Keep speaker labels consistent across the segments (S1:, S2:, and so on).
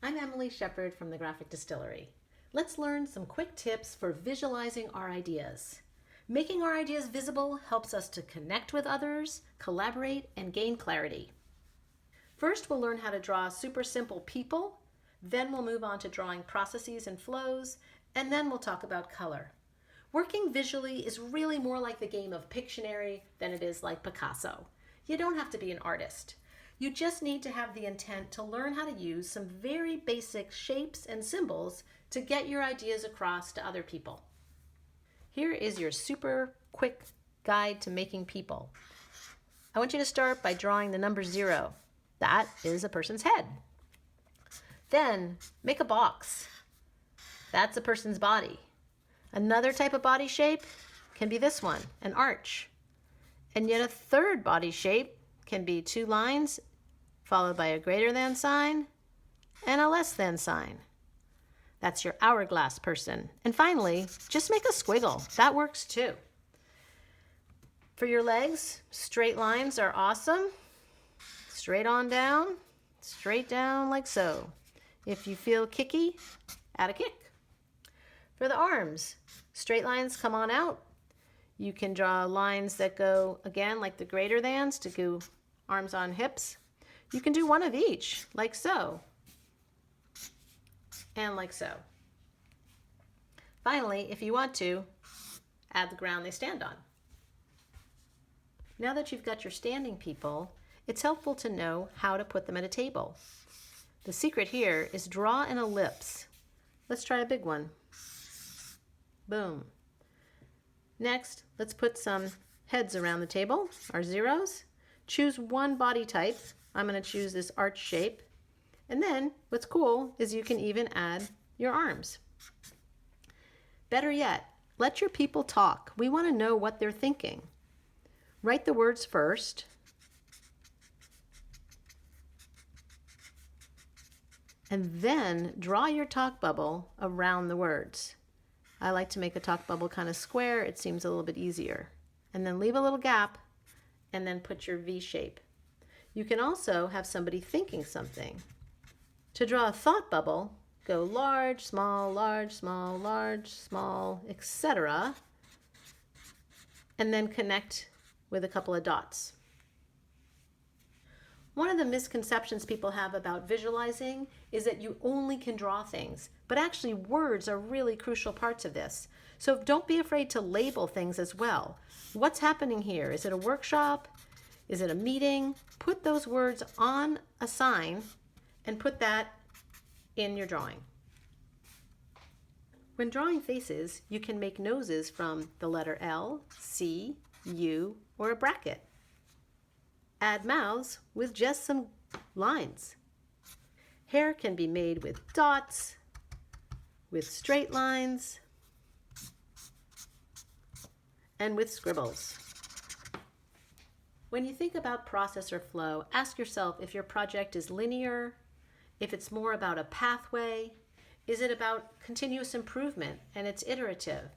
S1: I'm Emily Shepard from the Graphic Distillery. Let's learn some quick tips for visualizing our ideas. Making our ideas visible helps us to connect with others, collaborate, and gain clarity. First, we'll learn how to draw super simple people, then we'll move on to drawing processes and flows, and then we'll talk about color. Working visually is really more like the game of Pictionary than it is like Picasso. You don't have to be an artist. You just need to have the intent to learn how to use some very basic shapes and symbols to get your ideas across to other people. Here is your super quick guide to making people. I want you to start by drawing the number 0. That is a person's head. Then make a box. That's a person's body. Another type of body shape can be this one, an arch. And yet a third body shape can be 2 lines followed by a greater than sign and a less than sign. That's your hourglass person. And finally, just make a squiggle. That works too. For your legs, straight lines are awesome. Straight on down, straight down like so. If you feel kicky, add a kick. For the arms, straight lines come on out. You can draw lines that go, again, like the greater thans to go arms on hips. You can do one of each, like so, and like so. Finally, if you want to, add the ground they stand on. Now that you've got your standing people, it's helpful to know how to put them at a table. The secret here is draw an ellipse. Let's try a big one. Boom. Next, let's put some heads around the table, our zeros. Choose one body type. I'm going to choose this arch shape. And then what's cool is you can even add your arms. Better yet, let your people talk. We want to know what they're thinking. Write the words first. And then draw your talk bubble around the words. I like to make a talk bubble kind of square. It seems a little bit easier. And then leave a little gap and then put your V shape. You can also have somebody thinking something. To draw a thought bubble, go large, small, etc. And then connect with a couple of dots. One of the misconceptions people have about visualizing is that you only can draw things, but actually words are really crucial parts of this. So don't be afraid to label things as well. What's happening here? Is it a workshop? Is it a meeting? Put those words on a sign and put that in your drawing. When drawing faces, you can make noses from the letter L, C, U, or a bracket. Add mouths with just some lines. Hair can be made with dots, with straight lines, and with scribbles. When you think about process or flow, ask yourself if your project is linear, if it's more about a pathway, is it about continuous improvement and it's iterative?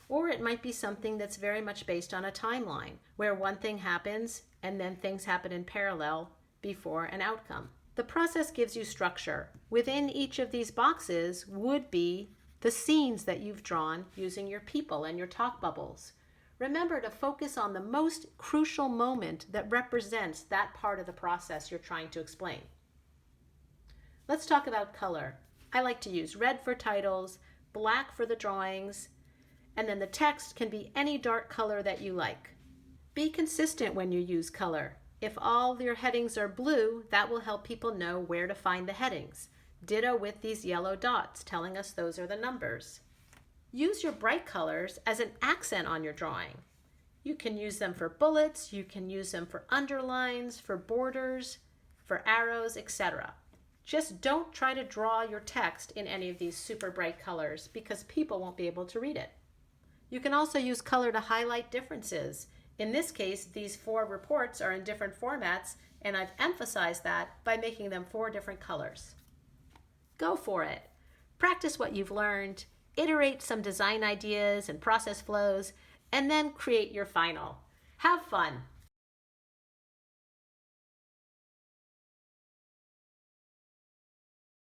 S1: Or it might be something that's very much based on a timeline, where one thing happens and then things happen in parallel before an outcome. The process gives you structure. Within each of these boxes would be the scenes that you've drawn using your people and your talk bubbles. Remember to focus on the most crucial moment that represents that part of the process you're trying to explain. Let's talk about color. I like to use red for titles, black for the drawings, and then the text can be any dark color that you like. Be consistent when you use color. If all your headings are blue, that will help people know where to find the headings. Ditto with these yellow dots, telling us those are the numbers. Use your bright colors as an accent on your drawing. You can use them for bullets, you can use them for underlines, for borders, for arrows, etc. Just don't try to draw your text in any of these super bright colors because people won't be able to read it. You can also use color to highlight differences. In this case, these 4 reports are in different formats, and I've emphasized that by making them 4 different colors. Go for it. Practice what you've learned, iterate some design ideas and process flows, and then create your final. Have fun.